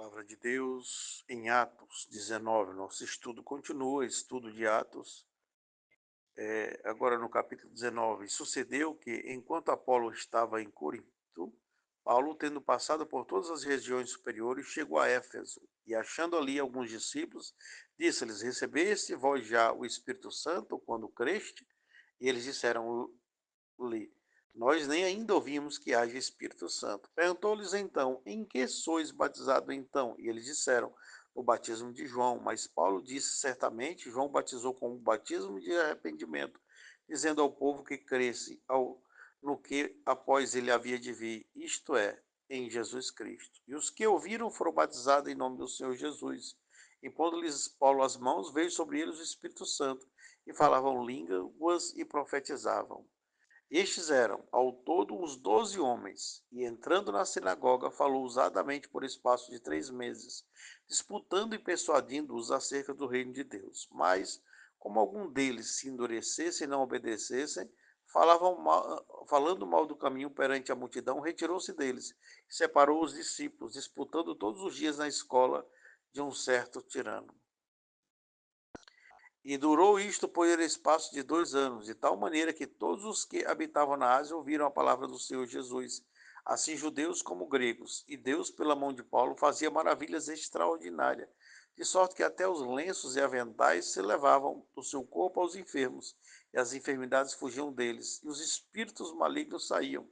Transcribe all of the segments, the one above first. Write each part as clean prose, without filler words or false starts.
Palavra de Deus em Atos 19. Nosso estudo continua, estudo de Atos. Agora no capítulo 19. Sucedeu que, enquanto Apolo estava em Corinto, Paulo, tendo passado por todas as regiões superiores, chegou a Éfeso e, achando ali alguns discípulos, disse-lhes: Recebeste vós já o Espírito Santo quando creste? E eles disseram-lhe: Nós nem ainda ouvimos que haja Espírito Santo. Perguntou-lhes então: Em que sois batizados então? E eles disseram: O batismo de João. Mas Paulo disse: Certamente João batizou com o batismo de arrependimento, dizendo ao povo que cresce no que após ele havia de vir, isto é, em Jesus Cristo. E os que ouviram foram batizados em nome do Senhor Jesus. Impondo-lhes Paulo as mãos, veio sobre eles o Espírito Santo, e falavam línguas e profetizavam. Estes eram, ao todo, uns 12 homens, e entrando na sinagoga, falou ousadamente por espaço de 3 meses, disputando e persuadindo-os acerca do reino de Deus. Mas, como algum deles se endurecesse e não obedecessem, falando mal do caminho perante a multidão, retirou-se deles e separou os discípulos, disputando todos os dias na escola de um certo tirano. E durou isto por espaço de 2 anos, de tal maneira que todos os que habitavam na Ásia ouviram a palavra do Senhor Jesus, assim judeus como gregos. E Deus, pela mão de Paulo, fazia maravilhas extraordinárias, de sorte que até os lenços e aventais se levavam do seu corpo aos enfermos, e as enfermidades fugiam deles, e os espíritos malignos saíam.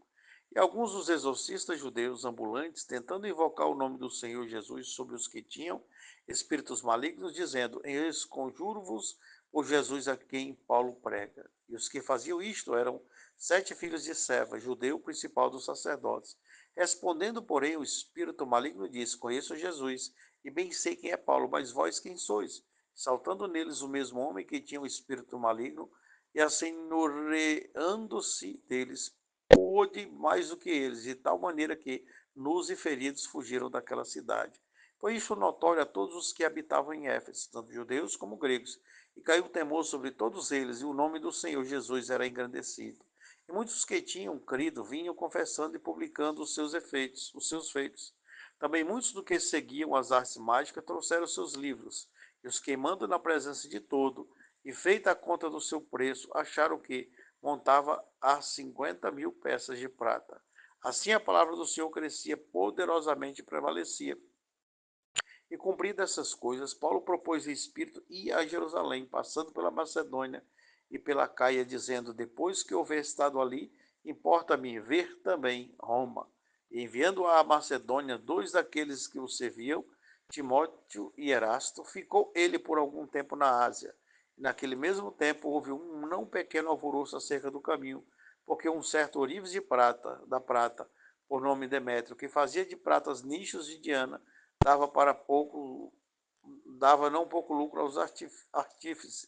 E alguns dos exorcistas judeus ambulantes, tentando invocar o nome do Senhor Jesus sobre os que tinham espíritos malignos, dizendo: Eis conjuro-vos por Jesus a quem Paulo prega. E os que faziam isto eram 7 filhos de Seva, judeu principal dos sacerdotes. Respondendo, porém, o espírito maligno disse: Conheço Jesus, e bem sei quem é Paulo, mas vós quem sois? Saltando neles o mesmo homem que tinha o espírito maligno, e assenhoreando-se deles, pôde mais do que eles, de tal maneira que nus e feridos fugiram daquela cidade. Foi isso notório a todos os que habitavam em Éfeso, tanto judeus como gregos, e caiu temor sobre todos eles, e o nome do Senhor Jesus era engrandecido. E muitos que tinham crido vinham confessando e publicando os seus feitos. Também muitos do que seguiam as artes mágicas trouxeram seus livros, e os queimando na presença de todo, e feita a conta do seu preço, acharam que montava a 50.000 peças de prata. Assim a palavra do Senhor crescia poderosamente e prevalecia. E cumpridas essas coisas, Paulo propôs em espírito ir a Jerusalém, passando pela Macedônia e pela Caia, dizendo: Depois que houver estado ali, importa-me ver também Roma. E enviando à Macedônia 2 daqueles que o serviam, Timóteo e Erasto, ficou ele por algum tempo na Ásia. E naquele mesmo tempo houve um não pequeno alvoroço acerca do caminho, porque um certo ourives de prata, da prata, por nome Demétrio, que fazia de pratas nichos de Diana, dava para pouco, dava não pouco lucro aos artífices,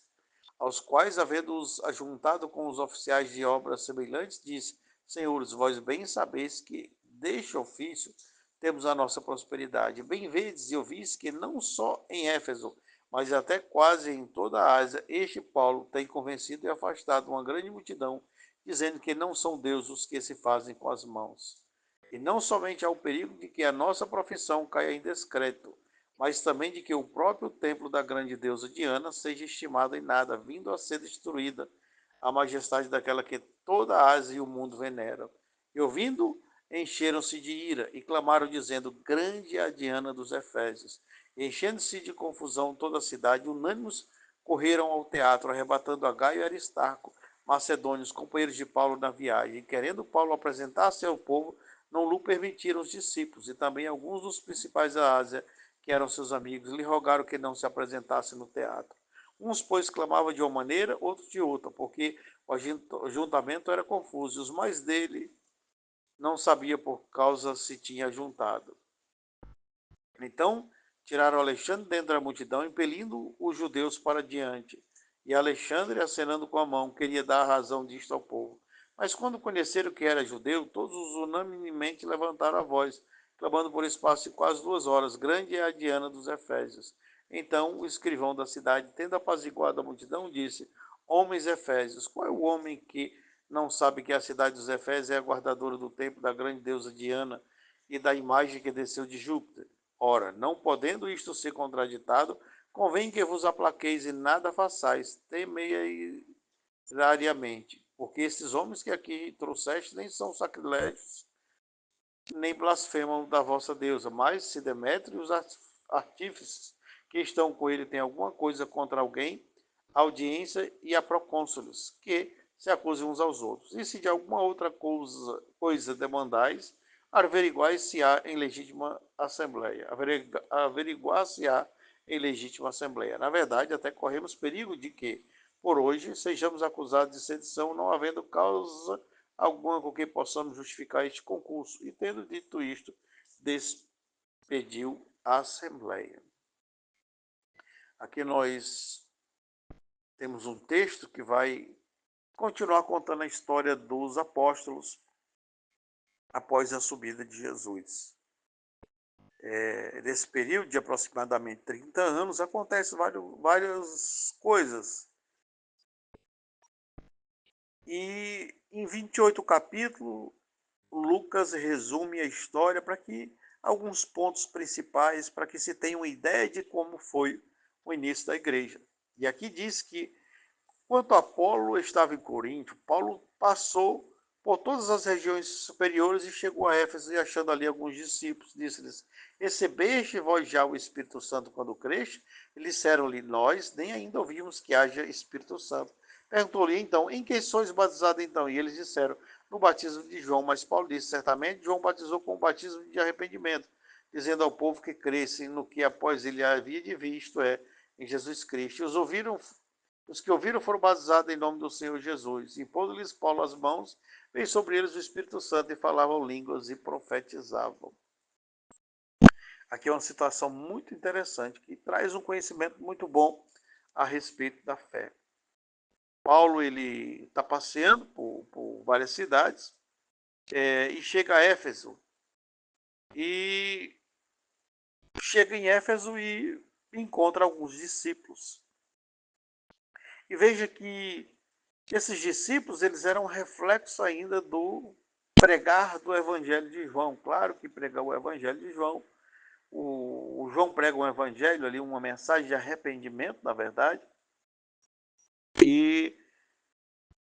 aos quais, havendo-os ajuntado com os oficiais de obras semelhantes, disse: Senhores, vós bem sabeis que deste ofício temos a nossa prosperidade. Bem vedes e ouvis que não só em Éfeso, mas até quase em toda a Ásia, este Paulo tem convencido e afastado uma grande multidão, dizendo que não são deuses os que se fazem com as mãos. E não somente há o perigo de que a nossa profissão caia em descrédito, mas também de que o próprio templo da grande deusa Diana seja estimado em nada, vindo a ser destruída a majestade daquela que toda a Ásia e o mundo veneram. E ouvindo, encheram-se de ira e clamaram, dizendo: Grande é a Diana dos Efésios. E enchendo-se de confusão toda a cidade, unânimes correram ao teatro, arrebatando a Gaio e Aristarco, macedônios, companheiros de Paulo na viagem. E querendo Paulo apresentar-se ao povo, não lhe permitiram os discípulos, e também alguns dos principais da Ásia, que eram seus amigos, lhe rogaram que não se apresentasse no teatro. Uns, pois, clamavam de uma maneira, outros de outra, porque o ajuntamento era confuso, e os mais dele não sabia por causa se tinha juntado. Então, tiraram Alexandre dentro da multidão, impelindo os judeus para diante. E Alexandre, acenando com a mão, queria dar a razão disto ao povo. Mas quando conheceram que era judeu, todos unanimemente levantaram a voz, clamando por espaço de quase 2 horas: Grande é a Diana dos Efésios. Então o escrivão da cidade, tendo apaziguado a multidão, disse: Homens Efésios, qual é o homem que não sabe que a cidade dos Efésios é a guardadora do templo da grande deusa Diana e da imagem que desceu de Júpiter? Ora, não podendo isto ser contraditado, convém que vos aplaqueis e nada façais, temei diariamente, porque esses homens que aqui trouxeste nem são sacrilégios, nem blasfemam da vossa deusa, mas se Demétrio e os artífices que estão com ele têm alguma coisa contra alguém, a audiência e a procônsules, que se acusem uns aos outros. E se de alguma outra coisa demandais, averiguai-se-á em legítima assembleia. Averiguar-se-á em legítima assembleia. Na verdade, até corremos perigo de que, por hoje, sejamos acusados de sedição, não havendo causa alguma com que possamos justificar este concurso. E tendo dito isto, despediu a Assembleia. Aqui nós temos um texto que vai continuar contando a história dos apóstolos após a subida de Jesus. Nesse período de aproximadamente 30 anos, acontecem várias coisas. E em 28 capítulos, Lucas resume a história para que alguns pontos principais, para que se tenha uma ideia de como foi o início da igreja. E aqui diz que, quanto Apolo estava em Corinto, Paulo passou por todas as regiões superiores e chegou a Éfeso, e achando ali alguns discípulos, disse-lhes: recebeste vós já o Espírito Santo quando creste? E disseram-lhe: nós nem ainda ouvimos que haja Espírito Santo. Perguntou-lhe então: em que sois batizados então? E eles disseram: no batismo de João. Mas Paulo disse: certamente João batizou com o batismo de arrependimento, dizendo ao povo que crescem no que após ele havia de vir, isto é, em Jesus Cristo. E os que ouviram foram batizados em nome do Senhor Jesus. E pondo-lhes Paulo as mãos, veio sobre eles o Espírito Santo e falavam línguas e profetizavam. Aqui é uma situação muito interessante que traz um conhecimento muito bom a respeito da fé. Paulo ele está passeando por várias cidades e chega a Éfeso. E chega em Éfeso e encontra alguns discípulos. E veja que esses discípulos eles eram reflexo ainda do pregar do Evangelho de João. Claro que pregar o Evangelho de João, o João prega um Evangelho ali, uma mensagem de arrependimento, na verdade, e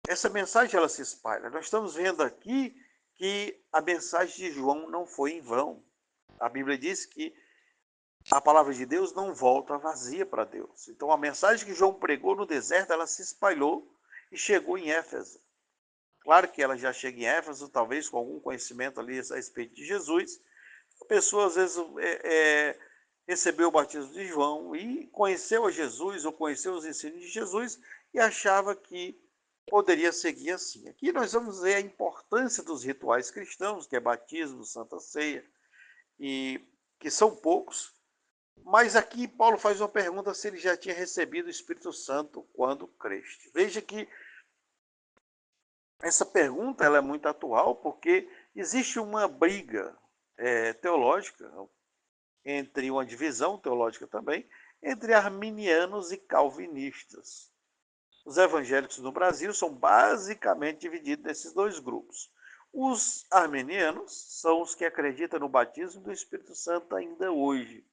essa mensagem ela se espalha. Nós estamos vendo aqui que a mensagem de João não foi em vão. A Bíblia diz que a palavra de Deus não volta vazia para Deus. Então a mensagem que João pregou no deserto, ela se espalhou e chegou em Éfeso. Claro que ela já chega em Éfeso, talvez com algum conhecimento ali a respeito de Jesus. A pessoa às vezes recebeu o batismo de João e conheceu a Jesus ou conheceu os ensinos de Jesus e achava que poderia seguir assim. Aqui nós vamos ver a importância dos rituais cristãos, que é batismo, Santa Ceia, e que são poucos. Mas aqui Paulo faz uma pergunta se ele já tinha recebido o Espírito Santo quando creste. Veja que essa pergunta ela é muito atual porque existe uma briga teológica, entre uma divisão teológica também, entre arminianos e calvinistas. Os evangélicos no Brasil são basicamente divididos nesses dois grupos. Os arminianos são os que acreditam no batismo do Espírito Santo ainda hoje.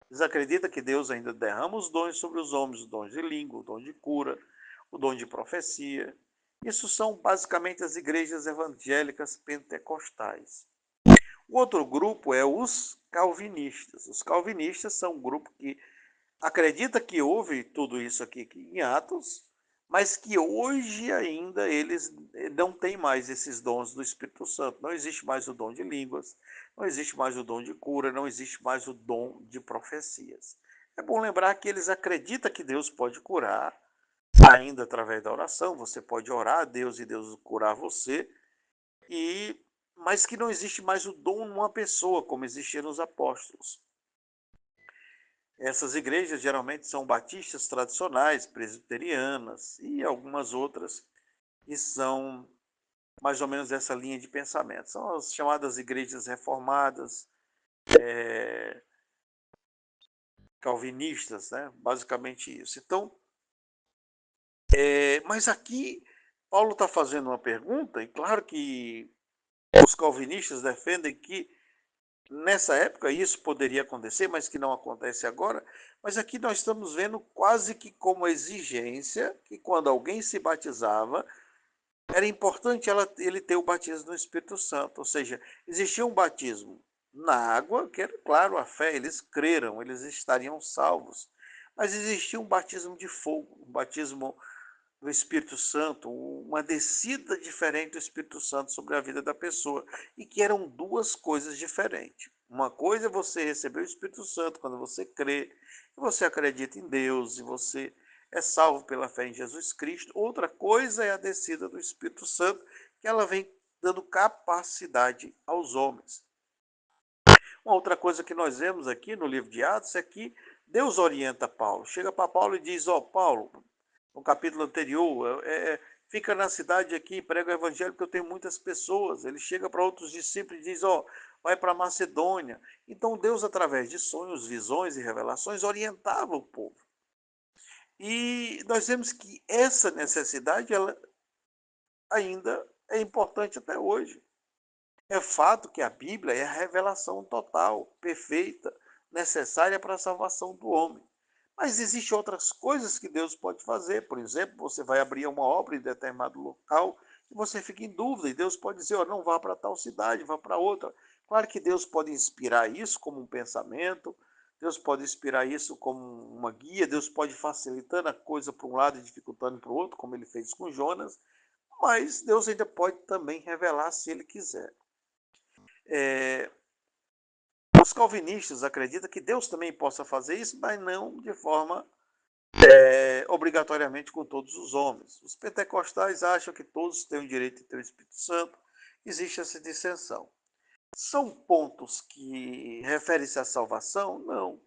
Eles acreditam que Deus ainda derrama os dons sobre os homens, o dom de língua, o dom de cura, o dom de profecia. Isso são basicamente as igrejas evangélicas pentecostais. O outro grupo é os calvinistas. Os calvinistas são um grupo que acredita que houve tudo isso aqui em Atos, mas que hoje ainda eles não têm mais esses dons do Espírito Santo. Não existe mais o dom de línguas, não existe mais o dom de cura, não existe mais o dom de profecias. É bom lembrar que eles acreditam que Deus pode curar, ainda através da oração. Você pode orar a Deus e Deus curar você, mas que não existe mais o dom numa pessoa, como existia nos apóstolos. Essas igrejas geralmente são batistas tradicionais, presbiterianas e algumas outras que são mais ou menos dessa linha de pensamento. São as chamadas igrejas reformadas, calvinistas, né? Basicamente isso. Então, mas aqui Paulo está fazendo uma pergunta, e claro que os calvinistas defendem que nessa época isso poderia acontecer, mas que não acontece agora. Mas aqui nós estamos vendo quase que como exigência que quando alguém se batizava, era importante ele ter o batismo no Espírito Santo, ou seja, existia um batismo na água, que era, claro, a fé, eles creram, eles estariam salvos. Mas existia um batismo de fogo, um batismo do Espírito Santo, uma descida diferente do Espírito Santo sobre a vida da pessoa, e que eram duas coisas diferentes. Uma coisa é você receber o Espírito Santo quando você crê, e você acredita em Deus, e você é salvo pela fé em Jesus Cristo. Outra coisa é a descida do Espírito Santo, que ela vem dando capacidade aos homens. Uma outra coisa que nós vemos aqui no livro de Atos é que Deus orienta Paulo. Chega para Paulo e diz: ó, Paulo, no capítulo anterior, fica na cidade aqui, prega o evangelho, porque eu tenho muitas pessoas. Ele chega para outros discípulos e diz: ó, vai para Macedônia. Então Deus, através de sonhos, visões e revelações, orientava o povo. E nós vemos que essa necessidade ela ainda é importante até hoje. É fato que a Bíblia é a revelação total, perfeita, necessária para a salvação do homem. Mas existem outras coisas que Deus pode fazer. Por exemplo, você vai abrir uma obra em determinado local e você fica em dúvida. E Deus pode dizer: oh, não vá para tal cidade, vá para outra. Claro que Deus pode inspirar isso como um pensamento, Deus pode inspirar isso como uma guia, Deus pode facilitando a coisa para um lado e dificultando para o outro, como ele fez com Jonas. Mas Deus ainda pode também revelar se ele quiser. É, os calvinistas acreditam que Deus também possa fazer isso, mas não de forma obrigatoriamente com todos os homens. Os pentecostais acham que todos têm o direito de ter o Espírito Santo. Existe essa dissensão. São pontos que referem-se à salvação? Não.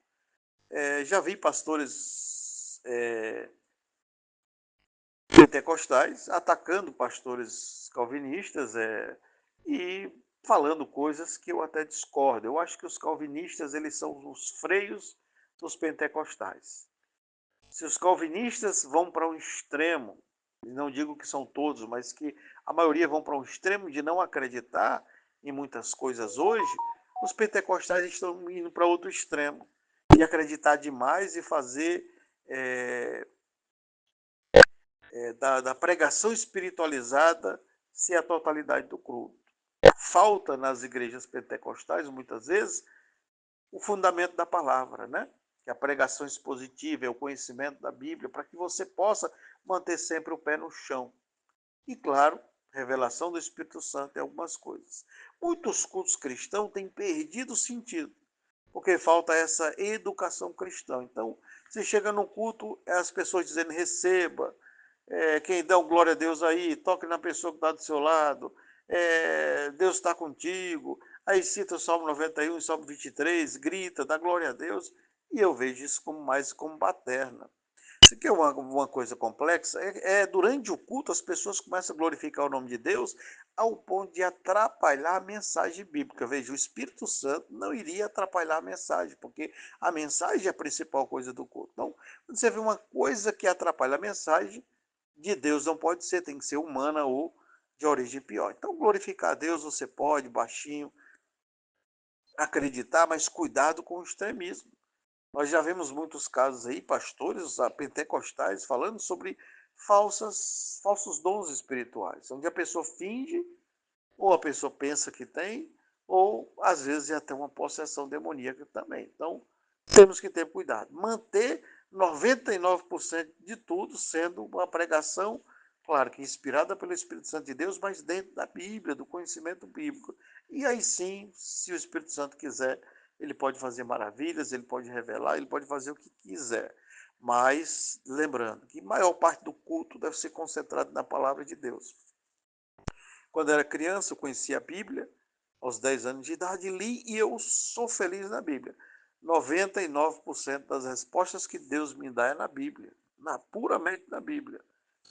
Já vi pastores pentecostais atacando pastores calvinistas e falando coisas que eu até discordo. Eu acho que os calvinistas eles são os freios dos pentecostais. Se os calvinistas vão para um extremo, e não digo que são todos, mas que a maioria vão para um extremo de não acreditar em muitas coisas hoje, os pentecostais estão indo para outro extremo, de acreditar demais e fazer da pregação espiritualizada ser a totalidade do culto. Falta nas igrejas pentecostais, muitas vezes, o fundamento da palavra, né? Que é a pregação expositiva, é o conhecimento da Bíblia, para que você possa manter sempre o pé no chão. E, claro, revelação do Espírito Santo em algumas coisas. Muitos cultos cristãos têm perdido o sentido, porque falta essa educação cristã. Então, você chega no culto, as pessoas dizendo receba, quem dá o glória a Deus aí, toque na pessoa que está do seu lado, Deus está contigo. Aí cita o Salmo 91, o Salmo 23, grita, dá glória a Deus, e eu vejo isso como mais como baderna. Isso aqui é uma coisa complexa. Durante o culto, as pessoas começam a glorificar o nome de Deus ao ponto de atrapalhar a mensagem bíblica. Veja, o Espírito Santo não iria atrapalhar a mensagem, porque a mensagem é a principal coisa do culto. Então, quando você vê uma coisa que atrapalha a mensagem, de Deus não pode ser, tem que ser humana ou de origem pior. Então, glorificar a Deus você pode, baixinho, acreditar, mas cuidado com o extremismo. Nós já vemos muitos casos aí, pastores pentecostais, falando sobre falsos dons espirituais, onde a pessoa finge, ou a pessoa pensa que tem, ou às vezes é até uma possessão demoníaca também. Então, temos que ter cuidado. Manter 99% de tudo sendo uma pregação, claro que inspirada pelo Espírito Santo de Deus, mas dentro da Bíblia, do conhecimento bíblico. E aí sim, se o Espírito Santo quiser, ele pode fazer maravilhas, ele pode revelar, ele pode fazer o que quiser. Mas, lembrando que a maior parte do culto deve ser concentrado na palavra de Deus. Quando era criança, eu conhecia a Bíblia, aos 10 anos de idade, li e eu sou feliz na Bíblia. 99% das respostas que Deus me dá é na Bíblia, puramente na Bíblia.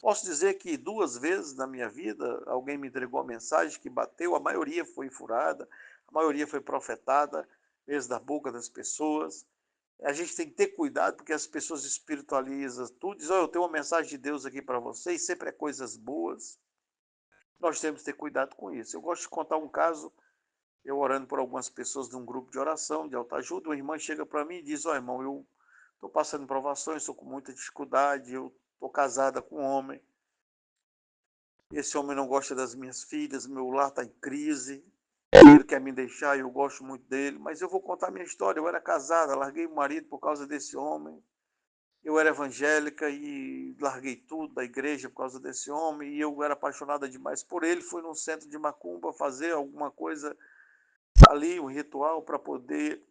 Posso dizer que 2 vezes na minha vida alguém me entregou a mensagem que bateu, a maioria foi furada, a maioria foi profetada, mesmo da boca das pessoas. A gente tem que ter cuidado porque as pessoas espiritualizam tudo, dizem: oh, eu tenho uma mensagem de Deus aqui para vocês, sempre é coisas boas. Nós temos que ter cuidado com isso. Eu gosto de contar um caso eu orando por algumas pessoas de um grupo de oração, de autoajuda, uma irmã chega para mim e diz: ó, irmão, eu estou passando provações, estou com muita dificuldade, eu estou casada com um homem, esse homem não gosta das minhas filhas, meu lar está em crise, ele quer me deixar, eu gosto muito dele, mas eu vou contar minha história. Eu era casada, larguei o marido por causa desse homem, eu era evangélica e larguei tudo da igreja por causa desse homem, e eu era apaixonada demais por ele, fui num centro de macumba fazer alguma coisa ali, um ritual para poder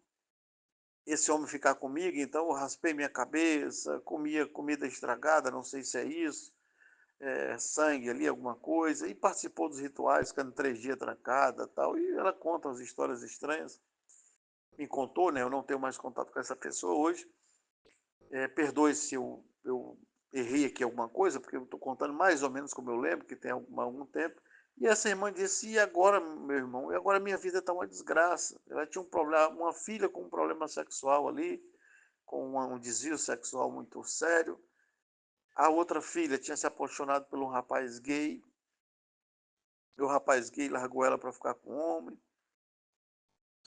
esse homem ficar comigo, então eu raspei minha cabeça, comia comida estragada, não sei se é isso, sangue ali, alguma coisa, e participou dos rituais, ficando 3 dias trancada tal, e ela conta as histórias estranhas, me contou, né, eu não tenho mais contato com essa pessoa hoje, perdoe se eu errei aqui alguma coisa, porque eu estou contando mais ou menos como eu lembro, que tem algum tempo, e essa irmã disse, e agora, meu irmão, e agora minha vida está uma desgraça, ela tinha um problema, uma filha com um problema sexual ali, com um desvio sexual muito sério. A outra filha tinha se apaixonado por um rapaz gay, e o rapaz gay largou ela para ficar com um homem.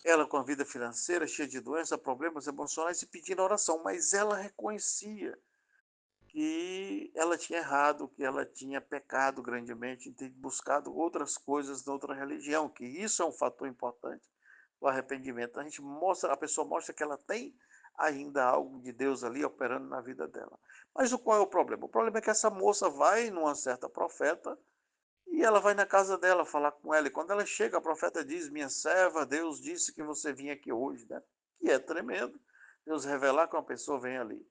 Ela com a vida financeira cheia de doenças, problemas emocionais e pedindo oração, mas ela reconhecia que ela tinha errado, que ela tinha pecado grandemente em ter buscado outras coisas na outra religião, que isso é um fator importante, o arrependimento. A gente mostra, a pessoa mostra que ela tem ainda algo de Deus ali operando na vida dela. Mas qual é o problema? O problema é que essa moça vai numa certa profeta e ela vai na casa dela falar com ela. E quando ela chega, a profeta diz: Minha serva, Deus disse que você vinha aqui hoje, né? E é tremendo. Deus revelar que uma pessoa vem ali.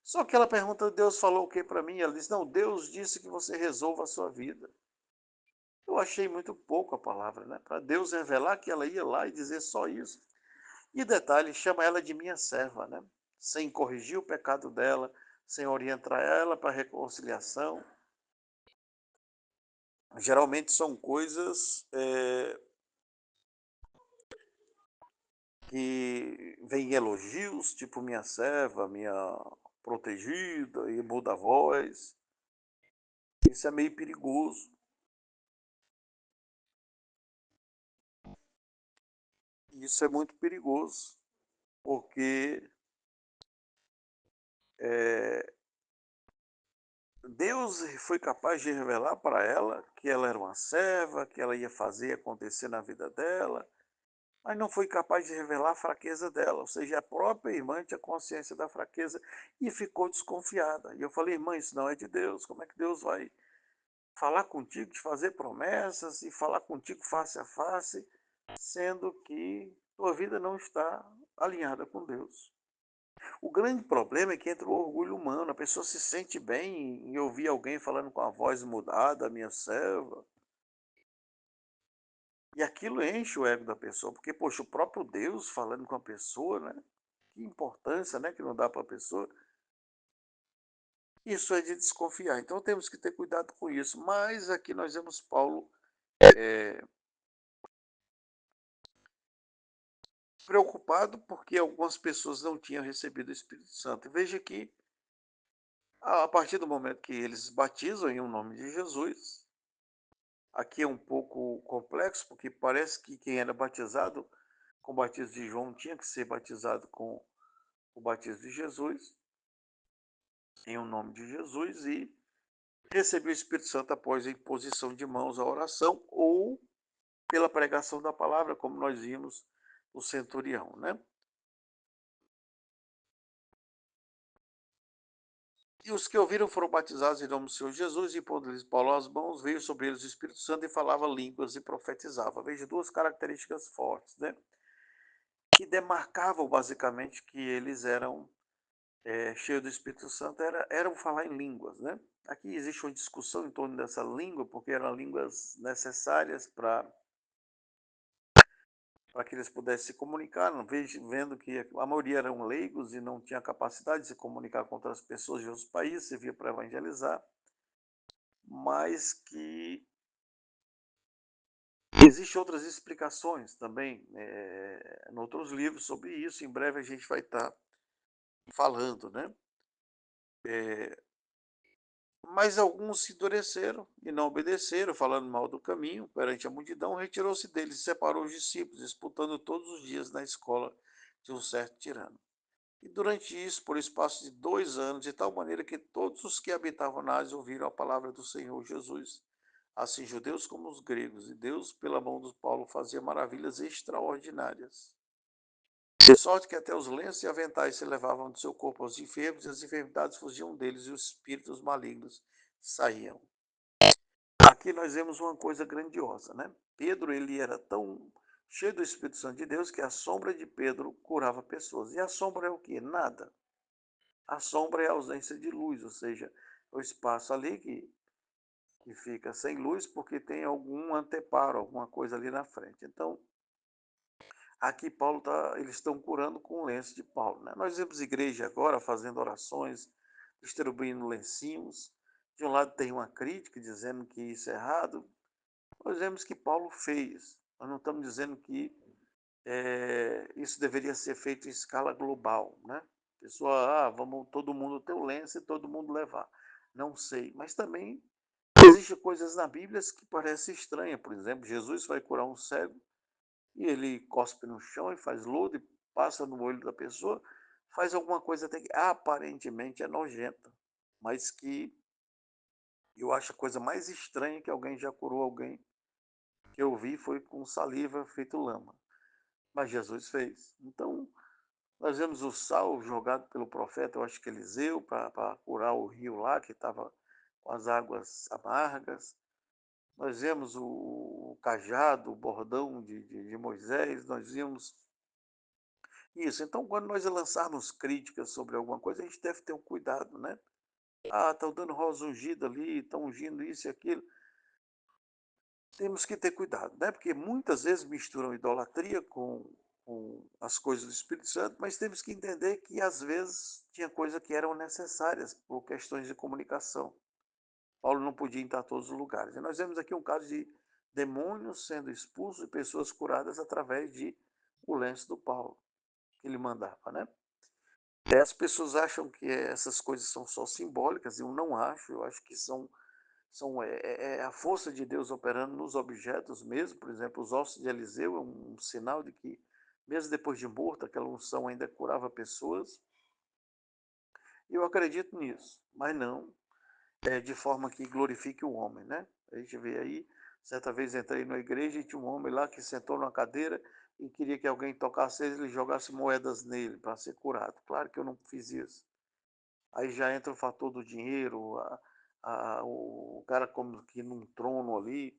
Só que ela pergunta: Deus falou o que para mim? Ela diz: Não, Deus disse que você resolva a sua vida. Eu achei muito pouco a palavra, né? Para Deus revelar que ela ia lá e dizer só isso. E detalhe, chama ela de minha serva, né? Sem corrigir o pecado dela, sem orientar ela para reconciliação. Geralmente são coisas que vem elogios, tipo minha serva, minha protegida, e muda a voz. Isso é meio perigoso. Isso é muito perigoso, porque é, Deus foi capaz de revelar para ela que ela era uma serva, que ela ia fazer acontecer na vida dela, mas não foi capaz de revelar a fraqueza dela, ou seja, a própria irmã tinha consciência da fraqueza e ficou desconfiada. E eu falei, irmã, isso não é de Deus, como é que Deus vai falar contigo, te fazer promessas e falar contigo face a face, sendo que tua vida não está alinhada com Deus? O grande problema é que entra o orgulho humano, a pessoa se sente bem em ouvir alguém falando com a voz mudada, minha serva, e aquilo enche o ego da pessoa, porque, poxa, o próprio Deus falando com a pessoa, né? Que importância, né, que não dá para a pessoa. Isso é de desconfiar. Então temos que ter cuidado com isso. Mas aqui nós vemos Paulo é, preocupado porque algumas pessoas não tinham recebido o Espírito Santo. E veja que a partir do momento que eles batizam em um nome de Jesus, aqui é um pouco complexo, porque parece que quem era batizado com o batismo de João tinha que ser batizado com o batismo de Jesus, em um nome de Jesus, e receber o Espírito Santo após a imposição de mãos à oração ou pela pregação da palavra, como nós vimos no centurião, né? E os que ouviram foram batizados em nome do Senhor Jesus, e pondo-lhes Paulo as mãos, veio sobre eles o Espírito Santo e falava línguas e profetizava. Veja duas características fortes, né? Que demarcavam basicamente que eles eram cheios do Espírito Santo, eram falar em línguas, né? Aqui existe uma discussão em torno dessa língua, porque eram línguas necessárias para que eles pudessem se comunicar, vendo que a maioria eram leigos e não tinha capacidade de se comunicar com outras pessoas de outros países, servia para evangelizar, mas que existem outras explicações também em outros livros sobre isso. Em breve a gente vai estar falando, né? Mas alguns se endureceram e não obedeceram, falando mal do caminho perante a multidão, retirou-se deles e separou os discípulos, disputando todos os dias na escola de um certo tirano. E durante isso, por espaço de 2 anos, de tal maneira que todos os que habitavam na Ásia ouviram a palavra do Senhor Jesus, assim judeus como os gregos, e Deus, pela mão de Paulo, fazia maravilhas extraordinárias. De sorte que até os lenços e aventais se levavam do seu corpo aos enfermos, e as enfermidades fugiam deles, e os espíritos malignos saíam. Aqui nós vemos uma coisa grandiosa, né? Pedro, ele era tão cheio do Espírito Santo de Deus que a sombra de Pedro curava pessoas. E a sombra é o quê? Nada. A sombra é a ausência de luz, ou seja, o espaço ali que fica sem luz porque tem algum anteparo, alguma coisa ali na frente. Então, aqui Paulo tá, eles estão curando com o lenço de Paulo, né? Nós vemos igreja agora fazendo orações, distribuindo lencinhos. De um lado tem uma crítica dizendo que isso é errado. Nós vemos que Paulo fez. Nós não estamos dizendo que isso deveria ser feito em escala global, né? Pessoa, vamos todo mundo ter o lenço e todo mundo levar. Não sei, mas também existem coisas na Bíblia que parecem estranhas. Por exemplo, Jesus vai curar um cego e ele cospe no chão e faz lodo e passa no olho da pessoa, faz alguma coisa até que aparentemente é nojenta, mas que eu acho a coisa mais estranha que alguém já curou alguém que eu vi foi com saliva feito lama. Mas Jesus fez. Então, nós vemos o sal jogado pelo profeta, eu acho que Eliseu, para curar o rio lá, que estava com as águas amargas. Nós vemos o cajado, o bordão de Moisés, nós vimos isso. Então, quando nós lançarmos críticas sobre alguma coisa, a gente deve ter um cuidado, né? Estão dando rosa ungida ali, estão ungindo isso e aquilo. Temos que ter cuidado, né? Porque muitas vezes misturam idolatria com as coisas do Espírito Santo, mas temos que entender que às vezes tinha coisas que eram necessárias por questões de comunicação. Paulo não podia entrar em todos os lugares. E nós vemos aqui um caso de demônios sendo expulsos e pessoas curadas através de o lenço do Paulo, que ele mandava, né? As pessoas acham que essas coisas são só simbólicas, eu não acho, eu acho que é a força de Deus operando nos objetos mesmo. Por exemplo, os ossos de Eliseu é um sinal de que, mesmo depois de morto, aquela unção ainda curava pessoas. Eu acredito nisso, mas não de forma que glorifique o homem, né? A gente vê aí, certa vez entrei na igreja e tinha um homem lá que sentou numa cadeira e queria que alguém tocasse ele e jogasse moedas nele para ser curado. Claro que eu não fiz isso. Aí já entra o fator do dinheiro, o cara como que num trono ali,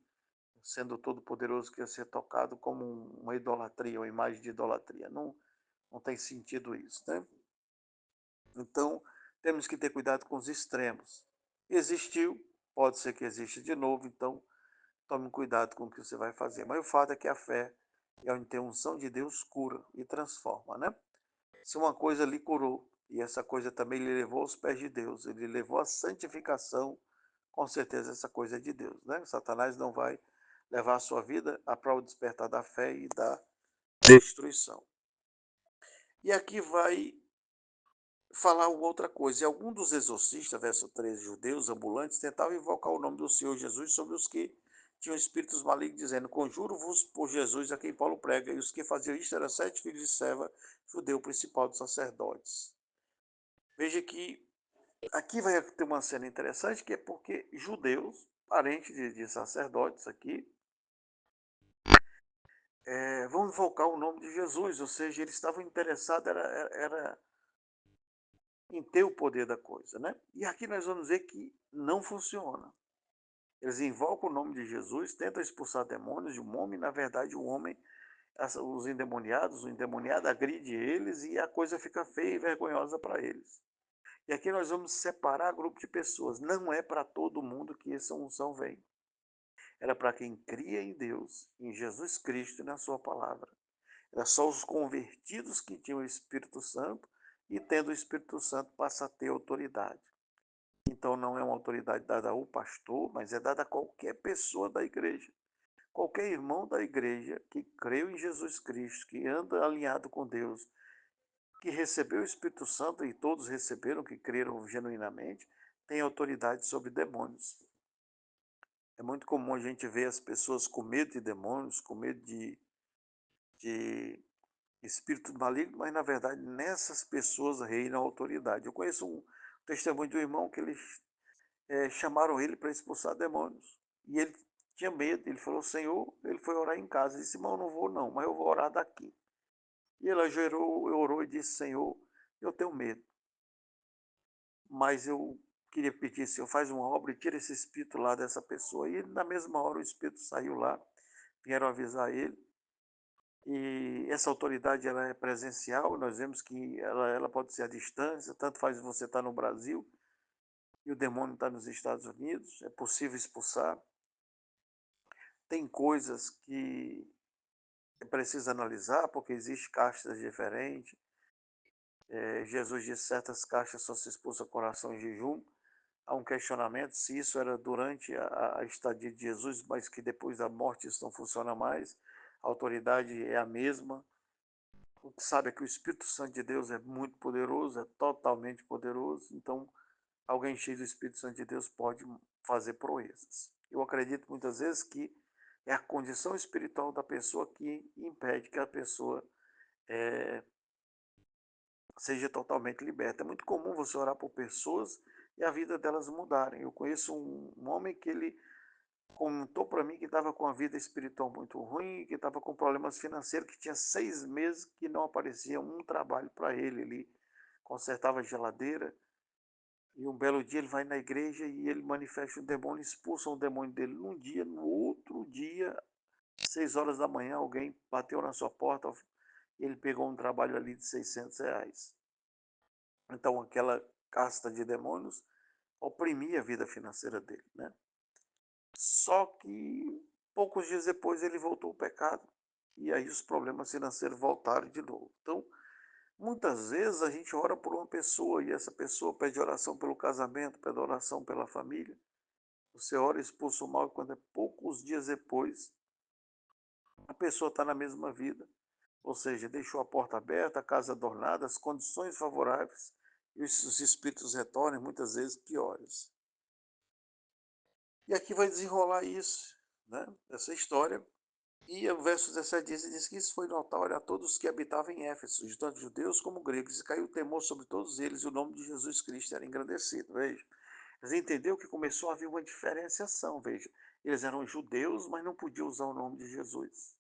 sendo todo poderoso, que ia ser tocado como uma idolatria, uma imagem de idolatria. Não, não tem sentido isso, né? Então, temos que ter cuidado com os extremos. Existiu, pode ser que exista de novo, então tome cuidado com o que você vai fazer. Mas o fato é que a fé e a interunção de Deus cura e transforma, né? Se uma coisa lhe curou, e essa coisa também lhe levou aos pés de Deus, ele levou à santificação, com certeza essa coisa é de Deus, né? Satanás não vai levar a sua vida para o despertar da fé e da destruição. E aqui vai falar uma outra coisa. E algum dos exorcistas, verso 13, judeus ambulantes, tentavam invocar o nome do Senhor Jesus sobre os que tinham espíritos malignos, dizendo: Conjuro-vos por Jesus a quem Paulo prega. E os que faziam isto eram 7 filhos de Seva, judeu principal dos sacerdotes. Veja que aqui vai ter uma cena interessante, que é porque judeus, parentes de sacerdotes aqui, vão invocar o nome de Jesus, ou seja, eles estavam interessados era em ter o poder da coisa, né? E aqui nós vamos ver que não funciona. Eles invocam o nome de Jesus, tentam expulsar demônios de um homem, na verdade o homem, os endemoniados, o endemoniado agride eles e a coisa fica feia e vergonhosa para eles. E aqui nós vamos separar grupo de pessoas. Não é para todo mundo que essa unção vem. Era para quem cria em Deus, em Jesus Cristo e na sua palavra. Era só os convertidos que tinham o Espírito Santo e, tendo o Espírito Santo, passa a ter autoridade. Então não é uma autoridade dada ao pastor, mas é dada a qualquer pessoa da igreja. Qualquer irmão da igreja que creu em Jesus Cristo, que anda alinhado com Deus, que recebeu o Espírito Santo, e todos receberam, que creram genuinamente, tem autoridade sobre demônios. É muito comum a gente ver as pessoas com medo de demônios, com medo de espírito maligno, mas na verdade nessas pessoas reina a autoridade. Eu conheço um testemunho de um irmão que eles chamaram ele para expulsar demônios. E ele tinha medo, ele falou, Senhor, ele foi orar em casa, ele disse, irmão, não vou não, mas eu vou orar daqui. E ele ajoelhou, orou e disse, Senhor, eu tenho medo, mas eu queria pedir, Senhor, faz uma obra e tira esse espírito lá dessa pessoa. E na mesma hora o espírito saiu lá, vieram avisar ele. E essa autoridade ela é presencial, nós vemos que ela pode ser à distância, tanto faz você estar no Brasil e o demônio está nos Estados Unidos, é possível expulsar. Tem coisas que é preciso analisar, porque existem castas diferentes. Jesus disse que certas castas só se expulsa coração em jejum. Há um questionamento se isso era durante a estadia de Jesus, mas que depois da morte isso não funciona mais. A autoridade é a mesma. O que sabe é que o Espírito Santo de Deus é muito poderoso, é totalmente poderoso. Então, alguém cheio do Espírito Santo de Deus pode fazer proezas. Eu acredito muitas vezes que é a condição espiritual da pessoa que impede que a pessoa eh, seja totalmente liberta. É muito comum você orar por pessoas e a vida delas mudarem. Eu conheço um homem que ele contou para mim que estava com a vida espiritual muito ruim, que estava com problemas financeiros, que tinha 6 meses que não aparecia um trabalho para ele. Ele consertava geladeira e um belo dia ele vai na igreja e ele manifesta um demônio, expulsa um demônio dele num dia, no outro dia, 6 horas da manhã, alguém bateu na sua porta e ele pegou um trabalho ali de R$ 600. Então aquela casta de demônios oprimia a vida financeira dele, né? Só que poucos dias depois ele voltou ao pecado e aí os problemas financeiros voltaram de novo. Então, muitas vezes a gente ora por uma pessoa e essa pessoa pede oração pelo casamento, pede oração pela família. Você ora e expulsa o mal e quando é poucos dias depois, a pessoa está na mesma vida. Ou seja, deixou a porta aberta, a casa adornada, as condições favoráveis e os espíritos retornam muitas vezes piores. E aqui vai desenrolar isso, né? Essa história. E o verso 17 diz que isso foi notório a todos que habitavam em Éfeso, tanto judeus como gregos, e caiu o temor sobre todos eles, e o nome de Jesus Cristo era engrandecido. Veja, eles entenderam que começou a haver uma diferenciação, veja. Eles eram judeus, mas não podiam usar o nome de Jesus.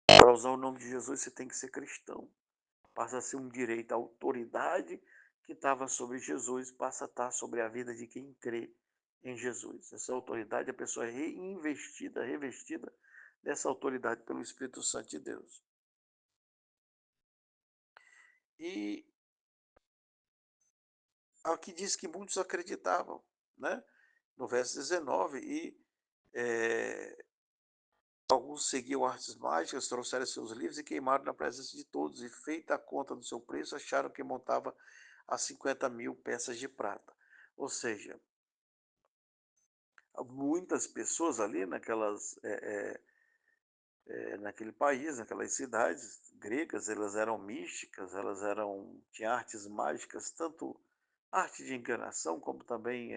Para usar o nome de Jesus, você tem que ser cristão. Passa a ser um direito. A autoridade que estava sobre Jesus passa a estar sobre a vida de quem crê em Jesus. Essa autoridade, a pessoa é reinvestida, revestida dessa autoridade pelo Espírito Santo de Deus. E aqui diz que muitos acreditavam, né? No verso 19, e alguns seguiam artes mágicas, trouxeram seus livros e queimaram na presença de todos, e feita a conta do seu preço, acharam que montava a 50.000 peças de prata. Ou seja, muitas pessoas ali naquele país, naquelas cidades gregas, elas eram místicas, tinham artes mágicas, tanto arte de enganação, como também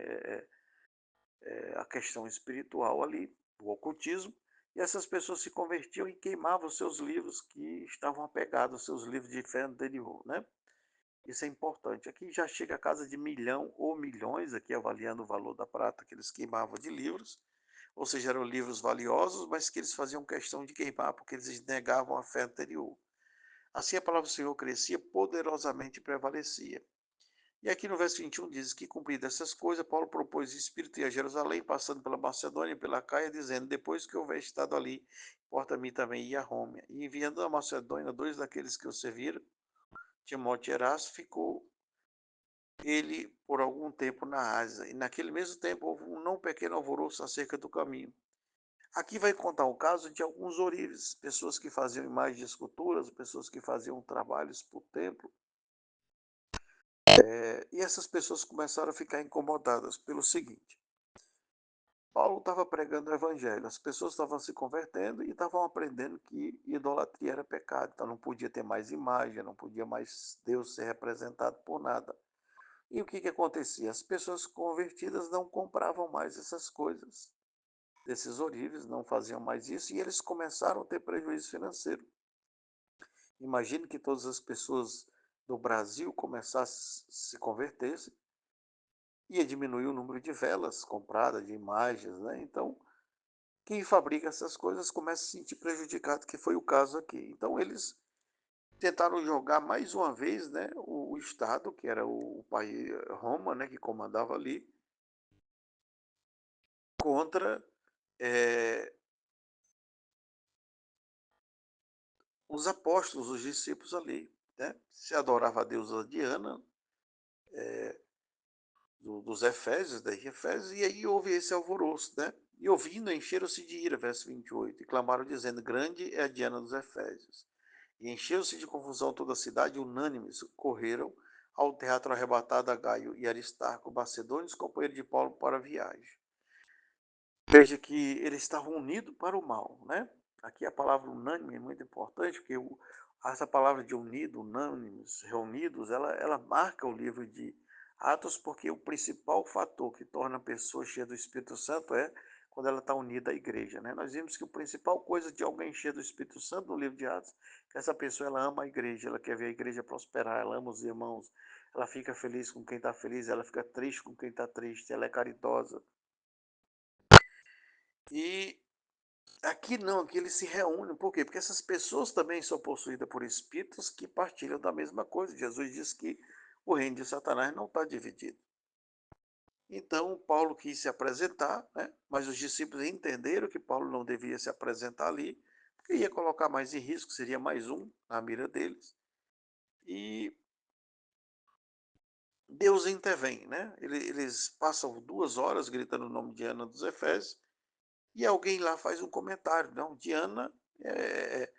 a questão espiritual ali, o ocultismo, e essas pessoas se convertiam e queimavam seus livros que estavam apegados aos seus livros de fé anterior, né? Isso é importante. Aqui já chega a casa de milhão ou milhões, aqui avaliando o valor da prata que eles queimavam de livros, ou seja, eram livros valiosos, mas que eles faziam questão de queimar, porque eles negavam a fé anterior. Assim a palavra do Senhor crescia poderosamente e prevalecia. E aqui no verso 21 diz que, cumpridas essas coisas, Paulo propôs o Espírito ir a Jerusalém, passando pela Macedônia e pela Caia, dizendo, depois que houver estado ali, importa a mim também ir a Roma. E enviando a Macedônia dois daqueles que o serviram, Timóteo e Erasto, ficou ele por algum tempo na Ásia. E naquele mesmo tempo houve um não pequeno alvoroço acerca do caminho. Aqui vai contar o caso de alguns ourives, pessoas que faziam imagens de esculturas, pessoas que faziam trabalhos para o templo. E essas pessoas começaram a ficar incomodadas pelo seguinte: Paulo estava pregando o evangelho, as pessoas estavam se convertendo e estavam aprendendo que idolatria era pecado, então não podia ter mais imagem, não podia mais Deus ser representado por nada. E o que que acontecia? As pessoas convertidas não compravam mais essas coisas, desses ourives, não faziam mais isso, e eles começaram a ter prejuízo financeiro. Imagine que todas as pessoas do Brasil começassem a se convertessem, ia diminuir o número de velas compradas, de imagens, né? Então, quem fabrica essas coisas começa a se sentir prejudicado, que foi o caso aqui. Então, eles tentaram jogar mais uma vez, né, o Estado, que era o país Roma, né, que comandava ali, contra eh, os apóstolos, os discípulos ali, né? Se adorava a deusa Diana, dos Efésios, da Efésios, e aí houve esse alvoroço, né? E ouvindo, encheram-se de ira, verso 28, e clamaram dizendo, grande é a Diana dos Efésios. E encheu-se de confusão toda a cidade, unânimes correram ao teatro arrebatado a Gaio e Aristarco, macedônios, companheiros de Paulo para a viagem. Veja que eles estavam unidos para o mal, né? Aqui a palavra unânime é muito importante, porque essa palavra de unido, unânimes, reunidos, ela marca o livro de Atos, porque o principal fator que torna a pessoa cheia do Espírito Santo é quando ela está unida à igreja, né? Nós vimos que a principal coisa de alguém cheio do Espírito Santo no livro de Atos, é que essa pessoa ela ama a igreja, ela quer ver a igreja prosperar, ela ama os irmãos, ela fica feliz com quem está feliz, ela fica triste com quem está triste, ela é caridosa. E aqui não, aqui eles se reúnem. Por quê? Porque essas pessoas também são possuídas por espíritos que partilham da mesma coisa. Jesus diz que o reino de Satanás não está dividido. Então, Paulo quis se apresentar, né? Mas os discípulos entenderam que Paulo não devia se apresentar ali, porque ia colocar mais em risco, seria mais um na mira deles. E Deus intervém, né? Eles passam 2 horas gritando o nome de Ana dos Efésios, e alguém lá faz um comentário, não, Diana é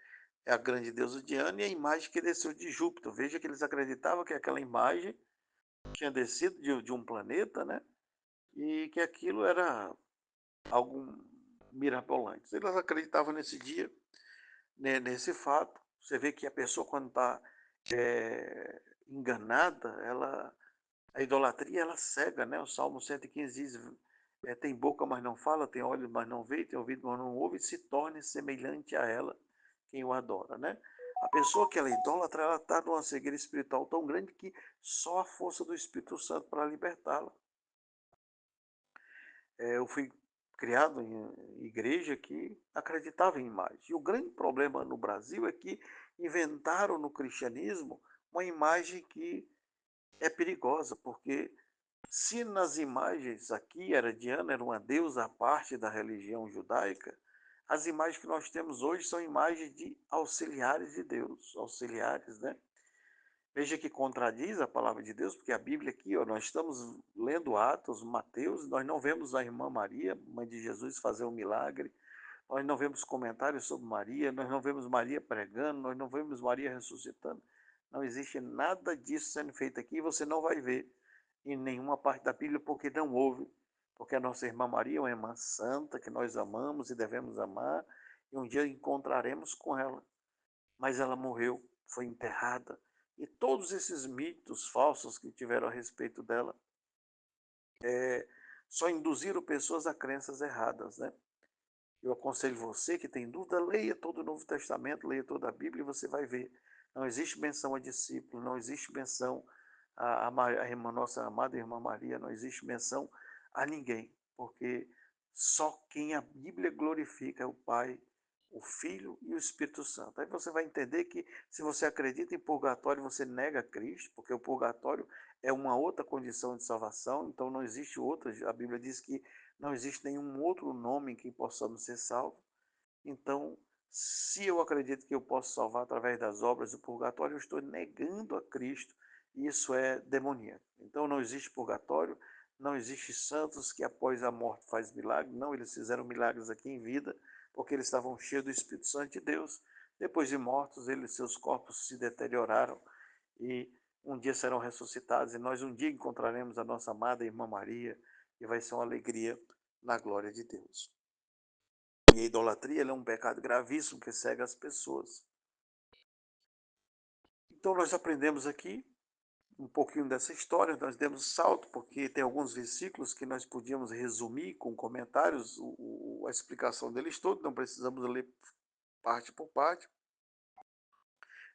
a grande deusa Diana e a imagem que desceu de Júpiter. Veja que eles acreditavam que aquela imagem tinha descido de um planeta, né? E que aquilo era algo mirabolante. Eles acreditavam nesse dia, né, nesse fato. Você vê que a pessoa, quando está enganada, a idolatria ela cega, né? O Salmo 115 diz: tem boca, mas não fala, tem olhos, mas não vê, tem ouvido, mas não ouve, e se torne semelhante a ela quem o adora, né? A pessoa que ela idolatra, ela está numa cegueira espiritual tão grande que só a força do Espírito Santo para libertá-la. Eu fui criado em igreja que acreditava em imagem. E o grande problema no Brasil é que inventaram no cristianismo uma imagem que é perigosa, porque se nas imagens aqui era Diana, era uma deusa à parte da religião judaica, as imagens que nós temos hoje são imagens de auxiliares de Deus, auxiliares, né? Veja que contradiz a palavra de Deus, porque a Bíblia aqui, ó, nós estamos lendo Atos, Mateus, nós não vemos a irmã Maria, mãe de Jesus, fazer um milagre, nós não vemos comentários sobre Maria, nós não vemos Maria pregando, nós não vemos Maria ressuscitando. Não existe nada disso sendo feito aqui, você não vai ver em nenhuma parte da Bíblia, porque não houve. Porque a nossa irmã Maria é uma irmã santa, que nós amamos e devemos amar, e um dia encontraremos com ela. Mas ela morreu, foi enterrada. E todos esses mitos falsos que tiveram a respeito dela só induziram pessoas a crenças erradas, né? Eu aconselho você que tem dúvida, leia todo o Novo Testamento, leia toda a Bíblia e você vai ver. Não existe menção a discípulo, não existe menção a irmã, nossa amada irmã Maria, não existe menção a ninguém, porque só quem a Bíblia glorifica é o Pai, o Filho e o Espírito Santo. Aí você vai entender que se você acredita em purgatório, você nega Cristo, porque o purgatório é uma outra condição de salvação, então não existe outra. A Bíblia diz que não existe nenhum outro nome em que possamos ser salvos. Então, se eu acredito que eu posso salvar através das obras do purgatório, eu estou negando a Cristo. E isso é demoníaco. Então, não existe purgatório, não existe santos que após a morte faz milagre. Não, eles fizeram milagres aqui em vida, porque eles estavam cheios do Espírito Santo de Deus. Depois de mortos, seus corpos se deterioraram e um dia serão ressuscitados. E nós um dia encontraremos a nossa amada irmã Maria e vai ser uma alegria na glória de Deus. E a idolatria é um pecado gravíssimo que cega as pessoas. Então nós aprendemos aqui um pouquinho dessa história, nós demos salto, porque tem alguns versículos que nós podíamos resumir com comentários, a explicação deles todos, não precisamos ler parte por parte,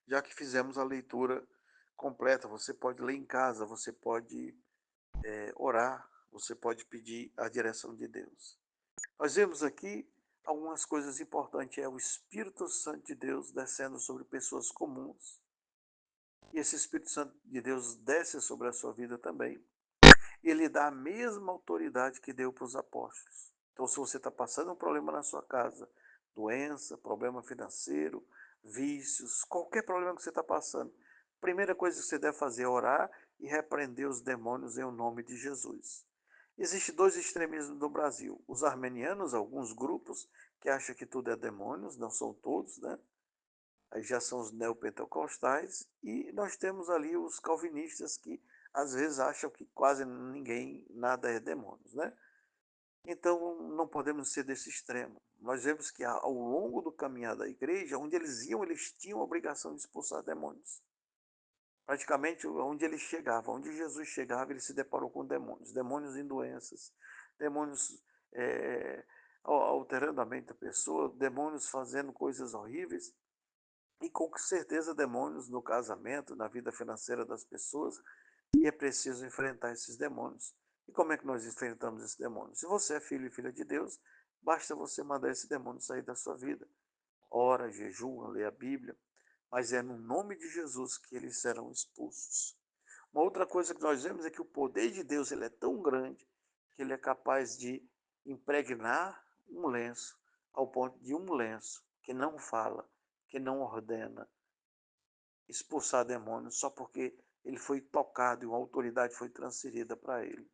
já que fizemos a leitura completa. Você pode ler em casa, você pode orar, você pode pedir a direção de Deus. Nós vemos aqui algumas coisas importantes, é o Espírito Santo de Deus descendo sobre pessoas comuns, e esse Espírito Santo de Deus desce sobre a sua vida também, e ele dá a mesma autoridade que deu para os apóstolos. Então, se você está passando um problema na sua casa, doença, problema financeiro, vícios, qualquer problema que você está passando, a primeira coisa que você deve fazer é orar e repreender os demônios em o nome de Jesus. Existem dois extremismos no Brasil. Os armenianos, alguns grupos, que acham que tudo é demônios, não são todos, né? Aí já são os neopentecostais, e nós temos ali os calvinistas que às vezes acham que quase ninguém, nada é demônios, né? Então não podemos ser desse extremo. Nós vemos que ao longo do caminhar da igreja, onde eles iam, eles tinham a obrigação de expulsar demônios. Praticamente onde ele chegava, onde Jesus chegava, ele se deparou com demônios, demônios em doenças, demônios alterando a mente da pessoa, demônios fazendo coisas horríveis. E com certeza demônios no casamento, na vida financeira das pessoas, e é preciso enfrentar esses demônios. E como é que nós enfrentamos esses demônios? Se você é filho e filha de Deus, basta você mandar esse demônio sair da sua vida. Ora, jejua, lê a Bíblia, mas é no nome de Jesus que eles serão expulsos. Uma outra coisa que nós vemos é que o poder de Deus ele é tão grande que ele é capaz de impregnar um lenço, ao ponto de um lenço que não fala, que não ordena, expulsar demônios só porque ele foi tocado e uma autoridade foi transferida para ele.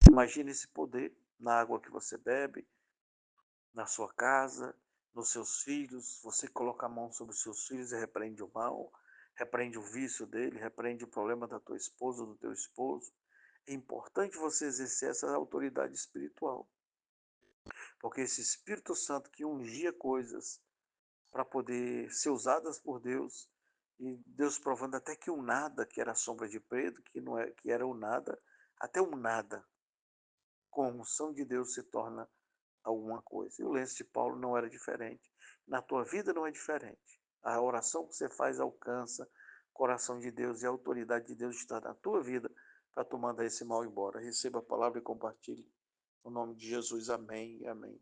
Imagine esse poder na água que você bebe, na sua casa, nos seus filhos. Você coloca a mão sobre os seus filhos e repreende o mal, repreende o vício dele, repreende o problema da tua esposa, do teu esposo. É importante você exercer essa autoridade espiritual, porque esse Espírito Santo que ungia coisas para poder ser usadas por Deus, e Deus provando até que o nada, que era a sombra de Pedro, que não é, que era o nada, até o nada, com a unção de Deus se torna alguma coisa. E o lenço de Paulo não era diferente. Na tua vida não é diferente. A oração que você faz alcança o coração de Deus, e a autoridade de Deus está na tua vida para tu mandar esse mal embora. Receba a palavra e compartilhe. No nome de Jesus, amém e amém.